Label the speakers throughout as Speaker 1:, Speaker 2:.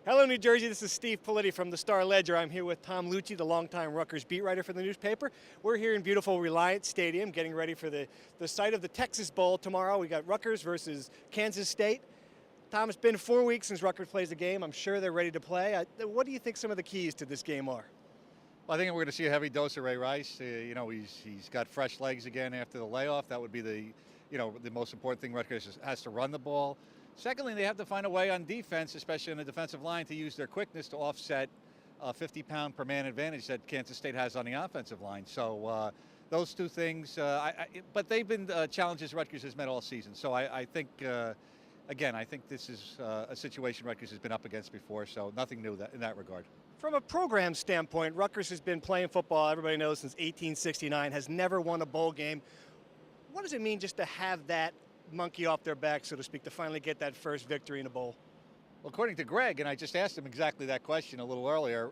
Speaker 1: Hello, New Jersey. This is Steve Politi from the Star-Ledger. I'm here with Tom Luicci, the longtime Rutgers beat writer for the newspaper. We're here in beautiful Reliant Stadium getting ready for the site of the Texas Bowl tomorrow. We got Rutgers versus Kansas State. Tom, it's been 4 weeks since Rutgers plays a game. I'm sure they're ready to play. What do you think some of the keys to this game are?
Speaker 2: Well, I think we're going to see a heavy dose of Ray Rice. He's got fresh legs again after the layoff. That would be the most important thing. Rutgers has to run the ball. Secondly, they have to find a way on defense, especially on the defensive line, to use their quickness to offset a 50-pound per man advantage that Kansas State has on the offensive line. So those two things, but they've been challenges Rutgers has met all season. So I think, again, I think this is a situation Rutgers has been up against before, so nothing new in that regard.
Speaker 1: From a program standpoint, Rutgers has been playing football, everybody knows, since 1869, has never won a bowl game. What does it mean just to have that monkey off their back, so to speak, to finally get that first victory in a bowl?
Speaker 2: Well, according to Greg, and I just asked him exactly that question a little earlier,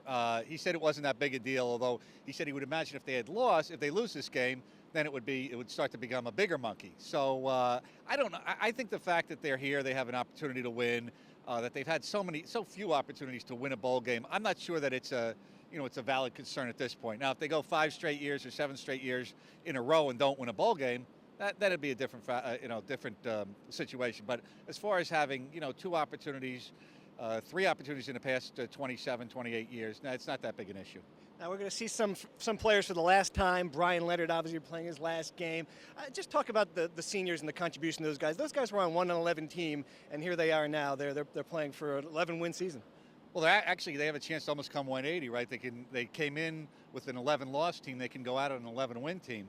Speaker 2: he said it wasn't that big a deal, although he said he would imagine if they lose this game, then it would start to become a bigger monkey. So I don't know. I think the fact that they're here, they have an opportunity to win, that they've had so few opportunities to win a bowl game. I'm not sure that it's a valid concern at this point. Now, if they go 5 straight years or 7 straight years in a row and don't win a bowl game, that'd be a different situation. But as far as having 2 opportunities, 3 opportunities in the past 27, 28 years, it's not that big an issue.
Speaker 1: Now we're going to see some players for the last time. Brian Leonard obviously playing his last game. Just talk about the seniors and the contribution of those guys. Those guys were on 1-11 team, and here they are now. They're playing for an 11-win season.
Speaker 2: Well, they have a chance to almost come 180, right? They came in with an 11-loss team. They can go out on an 11-win team.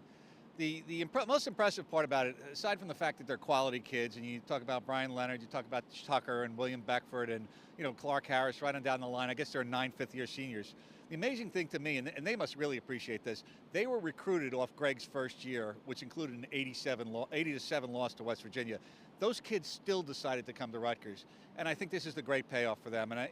Speaker 2: The most impressive part about it, aside from the fact that they're quality kids, and you talk about Brian Leonard, you talk about Tucker and William Beckford and Clark Harris right on down the line. I guess they're 9 fifth-year seniors. The amazing thing to me, and they must really appreciate this, they were recruited off Greg's first year, which included an 80-7 loss to West Virginia. Those kids still decided to come to Rutgers, and I think this is the great payoff for them. And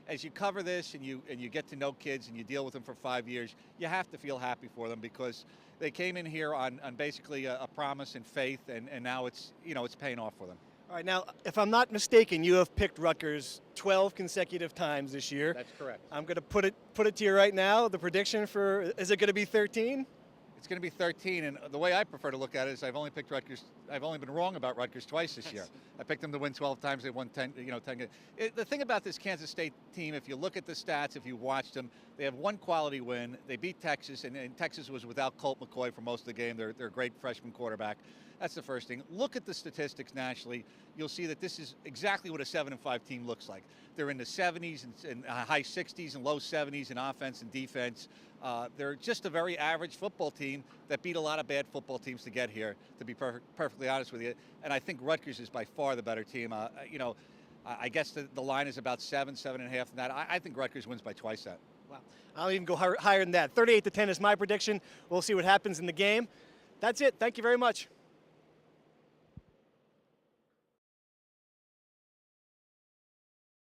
Speaker 2: as you cover this and you get to know kids and you deal with them for 5 years, you have to feel happy for them because they came in here on basically a promise and faith, and now it's paying off for them.
Speaker 1: All right, now, if I'm not mistaken, you have picked Rutgers 12 consecutive times this year.
Speaker 2: That's correct.
Speaker 1: I'm going to put it to you right now. The prediction is it going to be 13?
Speaker 2: It's going to be 13, and the way I prefer to look at it is I've only been wrong about Rutgers twice this year. I picked them to win 12 times. They won 10 games. The thing about this Kansas State team, if you look at the stats, if you watched them, they have one quality win. They beat Texas, and Texas was without Colt McCoy for most of the game. They're a great freshman quarterback. That's the first thing. Look at the statistics nationally. You'll see that this is exactly what a 7-5 team looks like. They're in the 70s and high 60s and low 70s in offense and defense. They're just a very average football team that beat a lot of bad football teams to get here, to be perfectly honest with you. And I think Rutgers is by far the better team. I guess the line is about 7.5 than that. I think Rutgers wins by twice that.
Speaker 1: Wow. I'll even go higher than that. 38-10 is my prediction. We'll see what happens in the game. That's it. Thank you very much.